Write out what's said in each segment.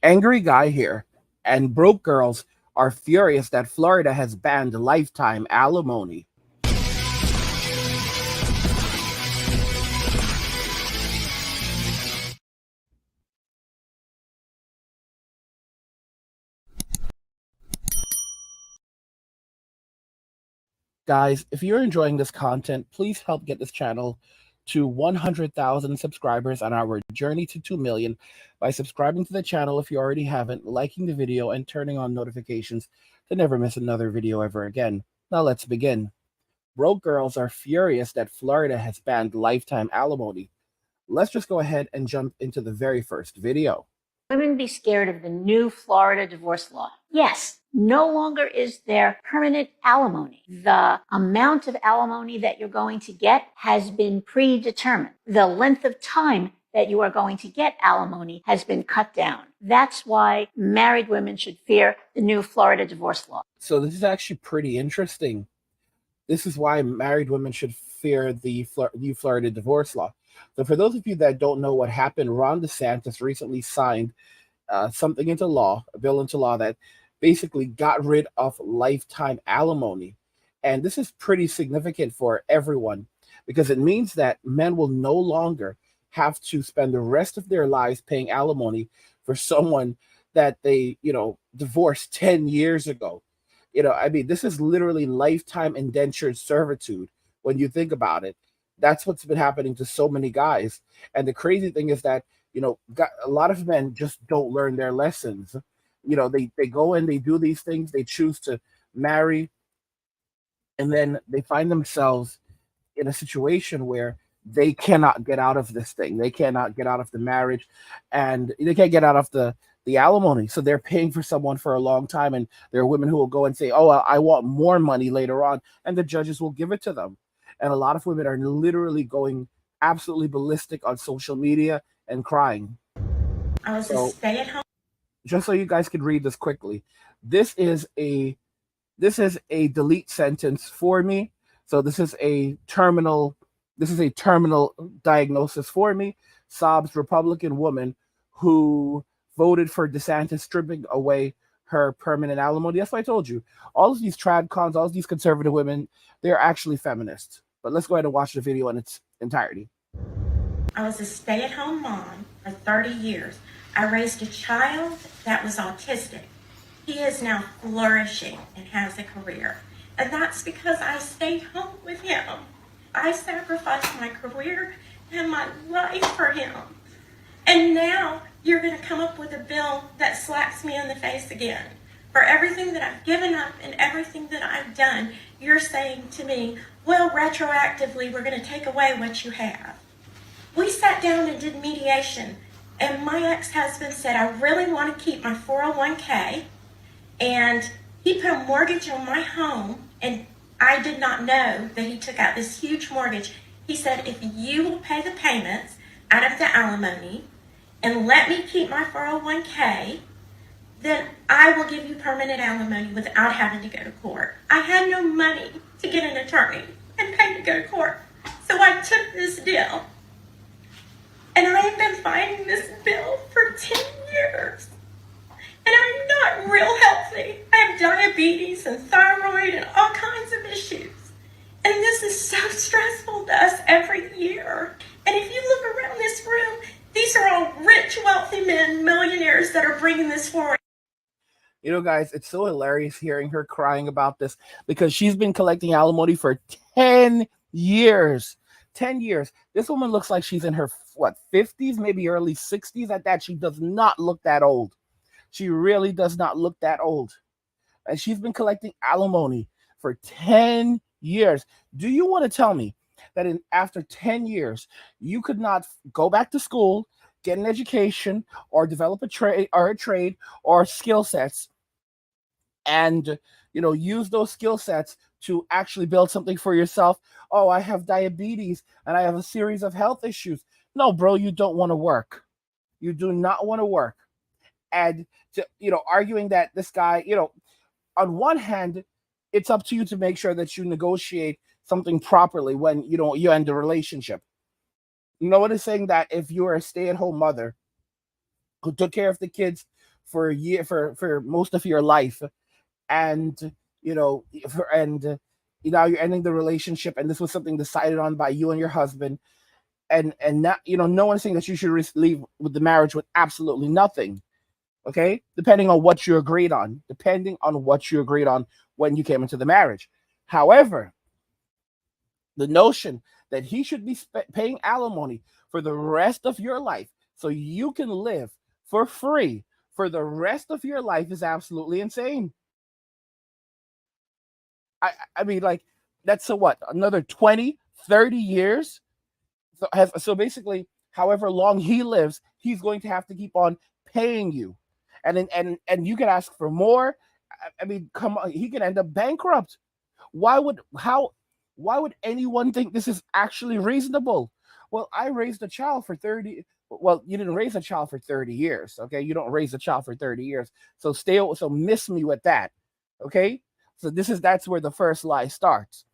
Angry guy here, and broke girls are furious that Florida has banned lifetime alimony. Guys, if you're enjoying this content, please help get this channel to 100,000 subscribers on our journey to 2 million by subscribing to the channel if you already haven't, liking the video, and turning on notifications to never miss another video ever again. Now let's begin. Broke girls are furious that Florida has banned lifetime alimony. Let's just go ahead and jump into the very first video. Women be scared of the new Florida divorce law. Yes, no longer is there permanent alimony. The amount of alimony that you're going to get has been predetermined. The length of time that you are going to get alimony has been cut down. That's why married women should fear the new Florida divorce law. So this is actually pretty interesting. This is why married women should fear the new Florida divorce law. So for those of you that don't know what happened, Ron DeSantis recently signed something into law, a bill into law that basically got rid of lifetime alimony. And this is pretty significant for everyone because it means that men will no longer have to spend the rest of their lives paying alimony for someone that they, divorced 10 years ago. I mean, this is literally lifetime indentured servitude when you think about it. That's what's been happening to so many guys. And the crazy thing is that, a lot of men just don't learn their lessons. They go and they do these things, they choose to marry, and then they find themselves in a situation where they cannot get out of this thing. They cannot get out of the marriage, and they can't get out of the alimony. So they're paying for someone for a long time, and there are women who will go and say, "Oh, I want more money later on," and the judges will give it to them. And a lot of women are literally going absolutely ballistic on social media and crying. I was a stay-at-home. Just so you guys can read this quickly, this is a delete sentence for me. So this is a terminal diagnosis for me. Sobs Republican woman who voted for DeSantis stripping away her permanent alimony. That's what I told you. All of these trad cons, all of these conservative women, they're actually feminists. But let's go ahead and watch the video in its entirety. I was a stay-at-home mom for 30 years. I raised a child that was autistic. He is now flourishing and has a career. And that's because I stayed home with him. I sacrificed my career and my life for him. And now you're going to come up with a bill that slaps me in the face again. For everything that I've given up and everything that I've done, you're saying to me, well, retroactively, we're going to take away what you have. We sat down and did mediation, and my ex-husband said, I really want to keep my 401k, and he put a mortgage on my home, and I did not know that he took out this huge mortgage. He said, if you will pay the payments out of the alimony and let me keep my 401k, then I will give you permanent alimony without having to go to court. I had no money to get an attorney and pay to go to court. So I took this deal. And I have been fighting this bill for 10 years. And I'm not real healthy. I have diabetes and thyroid and all kinds of issues. And this is so stressful to us every year. And if you look around this room, these are all rich, wealthy men, millionaires that are bringing this forward. Guys, it's so hilarious hearing her crying about this because she's been collecting alimony for 10 years. 10 years. This woman looks like she's in her, 50s, maybe early 60s at that. She does not look that old. She really does not look that old. And she's been collecting alimony for 10 years. Do you want to tell me that after 10 years, you could not go back to school, get an education, or develop a trade or skill sets and use those skill sets to actually build something for yourself? Oh, I have diabetes and I have a series of health issues. No, bro, you don't want to work. You do not want to work. And arguing that this guy, on one hand, it's up to you to make sure that you negotiate something properly when you end a relationship. No one is saying that if you're a stay-at-home mother who took care of the kids for a year, for most of your life, and now you're ending the relationship, and this was something decided on by you and your husband, and not, no one's saying that you should leave with the marriage with absolutely nothing. Okay, depending on what you agreed on when you came into the marriage. However, the notion that he should be paying alimony for the rest of your life so you can live for free for the rest of your life is absolutely insane. I mean, like, that's so what, another 20, 30 years? So basically, however long he lives, he's going to have to keep on paying you, and you can ask for more. I mean, come on, he can end up bankrupt. Why would how why would anyone think this is actually reasonable? Well, I raised a child for 30. Well, you didn't raise a child for 30 years, okay? You don't raise a child for 30 years. So miss me with that. Okay? So that's where the first lie starts.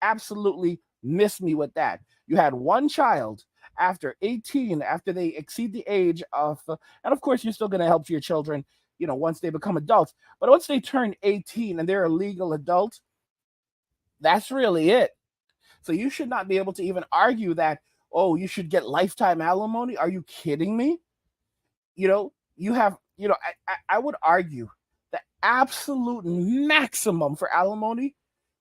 Absolutely miss me with that. You had one child after 18, after they exceed the age of, and of course, you're still going to help your children, once they become adults. But once they turn 18 and they're a legal adult, that's really it. So you should not be able to even argue that, oh, you should get lifetime alimony. Are you kidding me? You have, I would argue the absolute maximum for alimony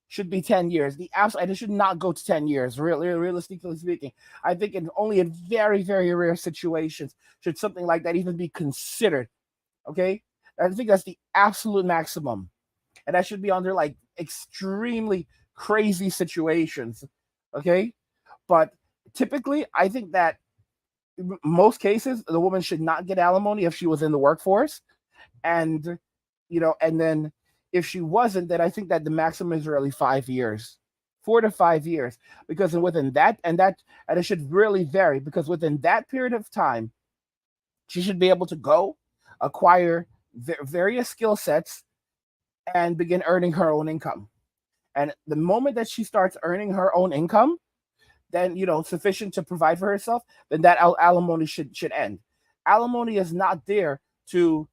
should be 10 years. And it should not go to 10 years, realistically speaking. I think only in very, very rare situations should something like that even be considered. Okay? I think that's the absolute maximum. And that should be under like extremely crazy situations. Okay? But typically, I think that most cases, the woman should not get alimony if she was in the workforce. And then if she wasn't, then I think that the maximum is really 5 years, 4 to 5 years, because within and it should really vary, because within that period of time, she should be able to go acquire various skill sets and begin earning her own income. And the moment that she starts earning her own income, then sufficient to provide for herself, then that alimony should end. Alimony is not there to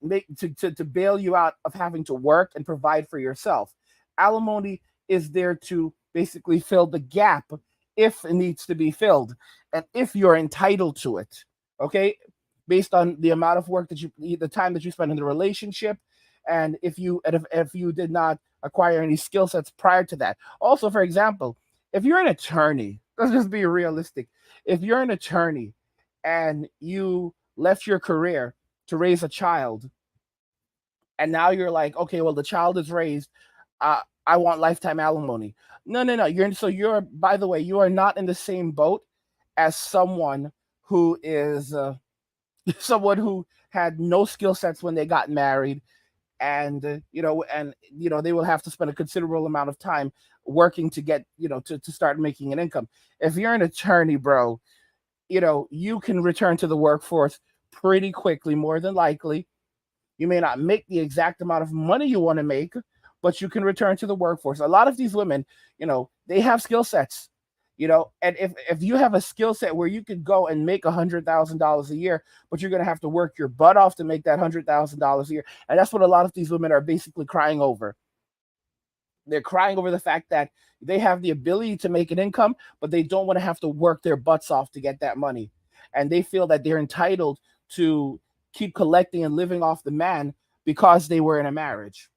make to bail you out of having to work and provide for yourself. Alimony is there to basically fill the gap if it needs to be filled, and if you're entitled to it. Okay, based on the amount of work the time that you spend in the relationship, and if you did not acquire any skill sets prior to that. Also, for example, if you're an attorney, let's just be realistic. If you're an attorney and you left your career to raise a child, and now you're like, okay, well, the child is raised. I want lifetime alimony. No, no, no. You're by the way, you are not in the same boat as someone who is someone who had no skill sets when they got married, and they will have to spend a considerable amount of time working to get to start making an income. If you're an attorney, bro, you can return to the workforce pretty quickly, more than likely. You may not make the exact amount of money you want to make, but you can return to the workforce. A lot of these women, they have skill sets, and if you have a skill set where you could go and make $100,000 a year, but you're going to have to work your butt off to make that $100,000 a year. And that's what a lot of these women are basically crying over. They're crying over the fact that they have the ability to make an income, but they don't want to have to work their butts off to get that money. And they feel that they're entitled to keep collecting and living off the man because they were in a marriage.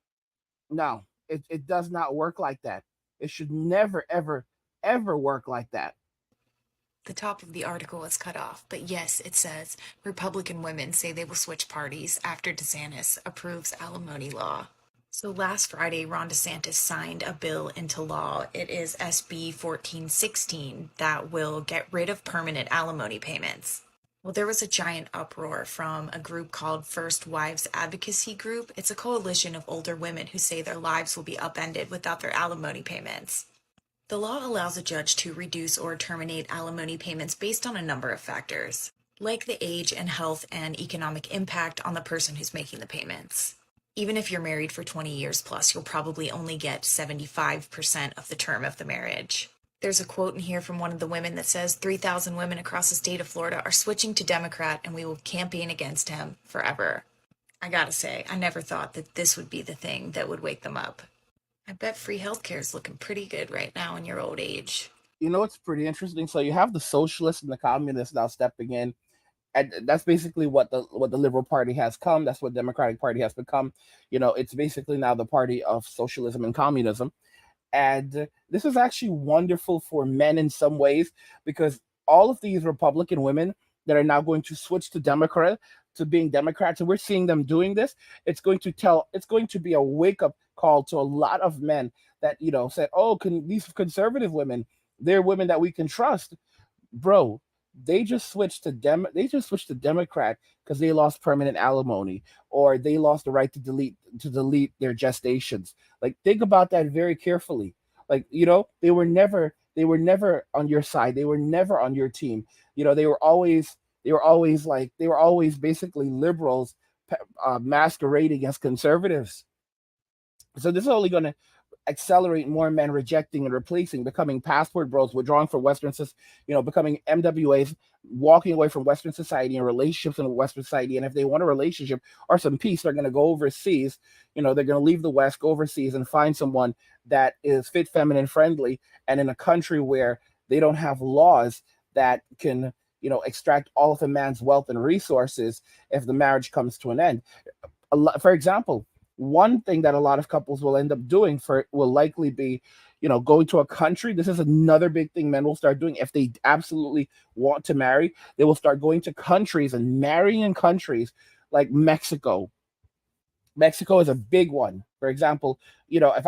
No, it does not work like that. It should never, ever, ever work like that. The top of the article is cut off, but yes, it says Republican women say they will switch parties after DeSantis approves alimony law. So last Friday, Ron DeSantis signed a bill into law. It is SB 1416 that will get rid of permanent alimony payments. Well, there was a giant uproar from a group called First Wives Advocacy Group. It's a coalition of older women who say their lives will be upended without their alimony payments. The law allows a judge to reduce or terminate alimony payments based on a number of factors, like the age and health and economic impact on the person who's making the payments. Even if you're married for 20 years plus, you'll probably only get 75% of the term of the marriage. There's a quote in here from one of the women that says 3,000 women across the state of Florida are switching to Democrat and we will campaign against him forever. I gotta say, I never thought that this would be the thing that would wake them up. I bet free healthcare is looking pretty good right now in your old age. You know, it's pretty interesting. So you have the socialists and the communists now stepping in, and that's basically what the Liberal Party has come. That's what Democratic Party has become. You know, it's basically now the party of socialism and communism. And this is actually wonderful for men in some ways, because all of these Republican women that are now going to switch to being Democrats, and we're seeing them doing this. It's going to be a wake up call to a lot of men that said, "Oh, these conservative women, they're women that we can trust." Bro, they just switched to Democrat because they lost permanent alimony, or they lost the right to delete their gestations. Like, think about that very carefully. Like, they were never on your side. They were never on your team. They were always basically liberals masquerading as conservatives. So this is only going to accelerate more men rejecting and replacing, becoming passport bros, withdrawing from becoming MWAs, walking away from Western society and relationships in Western society. And if they want a relationship or some peace, they're going to go overseas. They're going to leave the West, go overseas, and find someone that is fit, feminine, friendly, and in a country where they don't have laws that can, extract all of a man's wealth and resources if the marriage comes to an end. For example, one thing that a lot of couples will end up doing will likely be, going to a country. This is another big thing men will start doing if they absolutely want to marry. They will start going to countries and marrying in countries like Mexico. Mexico is a big one. For example, if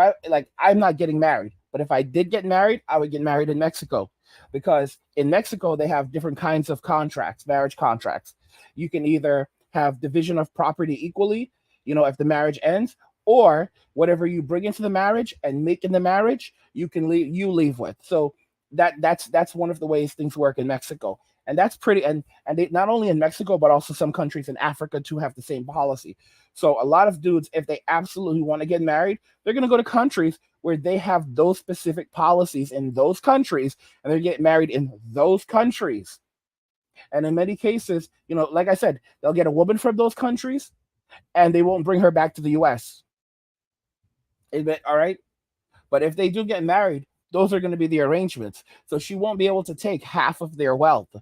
I'm not getting married, but if I did get married, I would get married in Mexico, because in Mexico they have different kinds of contracts, marriage contracts. You can either have division of property equally, if the marriage ends, or whatever you bring into the marriage and make in the marriage, you leave with. So that's one of the ways things work in Mexico. And that's pretty, and they, not only in Mexico, but also some countries in Africa too have the same policy. So a lot of dudes, if they absolutely want to get married, they're going to go to countries where they have those specific policies in those countries, and they get married in those countries. And in many cases, like I said, they'll get a woman from those countries, and they won't bring her back to the US. All right? But if they do get married, those are going to be the arrangements. So she won't be able to take half of their wealth,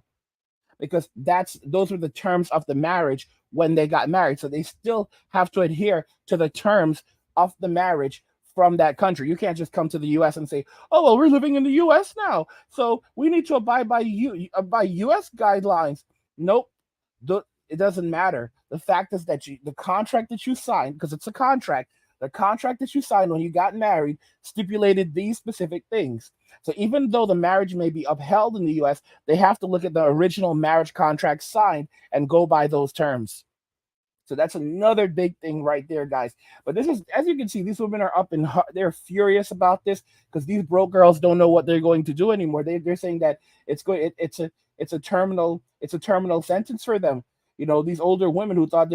because those were the terms of the marriage when they got married. So they still have to adhere to the terms of the marriage from that country. You can't just come to the US and say, "Oh, well, we're living in the US now, so we need to abide by US guidelines." Nope. It doesn't matter. The fact is that the contract that you signed, because it's a contract, the contract that you signed when you got married stipulated these specific things. So even though the marriage may be upheld in the US, they have to look at the original marriage contract signed and go by those terms. So that's another big thing right there, guys. But this is, as you can see, these women are they're furious about this, because these broke girls don't know what they're going to do anymore. They're saying that it's a terminal sentence for them. These older women who thought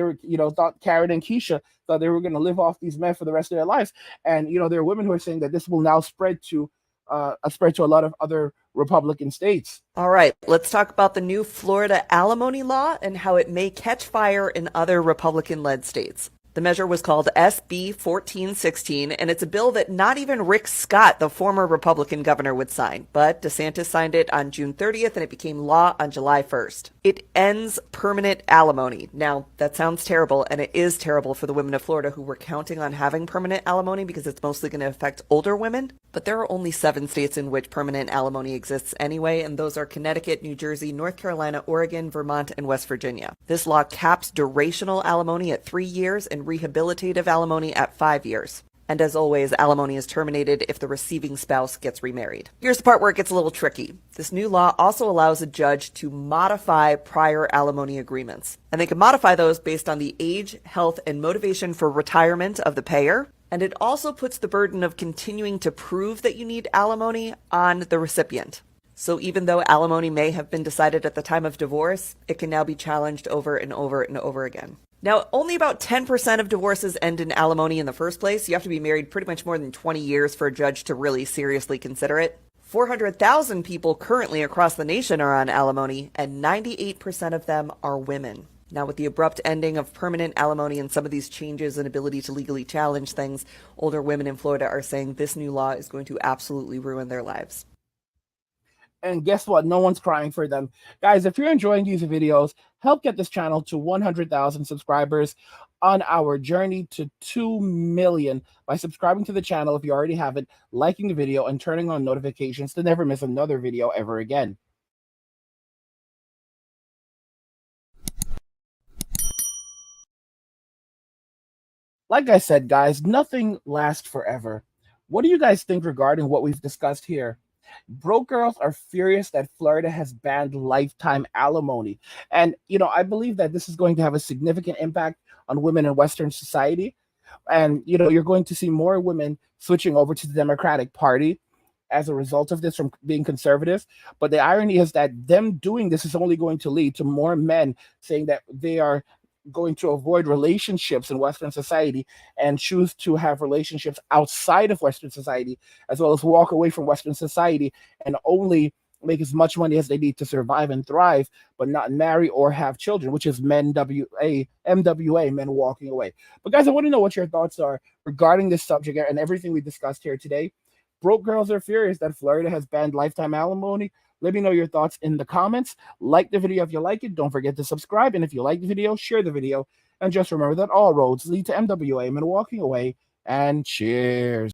thought Karen and Keisha thought they were going to live off these men for the rest of their lives. And, there are women who are saying that this will now spread to a lot of other Republican states. All right, let's talk about the new Florida alimony law and how it may catch fire in other Republican-led states. The measure was called SB 1416, and it's a bill that not even Rick Scott, the former Republican governor, would sign. But DeSantis signed it on June 30th, and it became law on July 1st. It ends permanent alimony. Now, that sounds terrible, and it is terrible for the women of Florida who were counting on having permanent alimony, because it's mostly going to affect older women. But there are only 7 states in which permanent alimony exists anyway, and those are Connecticut, New Jersey, North Carolina, Oregon, Vermont, and West Virginia. This law caps durational alimony at 3 years and rehabilitative alimony at 5 years. And as always, alimony is terminated if the receiving spouse gets remarried. Here's the part where it gets a little tricky. This new law also allows a judge to modify prior alimony agreements. And they can modify those based on the age, health, and motivation for retirement of the payer. And it also puts the burden of continuing to prove that you need alimony on the recipient. So even though alimony may have been decided at the time of divorce, it can now be challenged over and over and over again. Now, only about 10% of divorces end in alimony in the first place. You have to be married pretty much more than 20 years for a judge to really seriously consider it. 400,000 people currently across the nation are on alimony, and 98% of them are women. Now, with the abrupt ending of permanent alimony and some of these changes in ability to legally challenge things, older women in Florida are saying this new law is going to absolutely ruin their lives. And guess what? No one's crying for them. Guys, if you're enjoying these videos, help get this channel to 100,000 subscribers on our journey to 2 million by subscribing to the channel if you already haven't, liking the video, and turning on notifications to never miss another video ever again. Like I said, guys, nothing lasts forever. What do you guys think regarding what we've discussed here? Broke girls are furious that Florida has banned lifetime alimony. And, I believe that this is going to have a significant impact on women in Western society. And, you're going to see more women switching over to the Democratic Party as a result of this from being conservative. But the irony is that them doing this is only going to lead to more men saying that they are going to avoid relationships in Western society and choose to have relationships outside of Western society, as well as walk away from Western society and only make as much money as they need to survive and thrive, but not marry or have children, which is MWA, men walking away. But guys, I want to know what your thoughts are regarding this subject and everything we discussed here today. Broke girls are furious that Florida has banned lifetime alimony. Let me know your thoughts in the comments. Like the video if you like it. Don't forget to subscribe. And if you like the video, share the video. And just remember that all roads lead to MWA, men walking away. And cheers.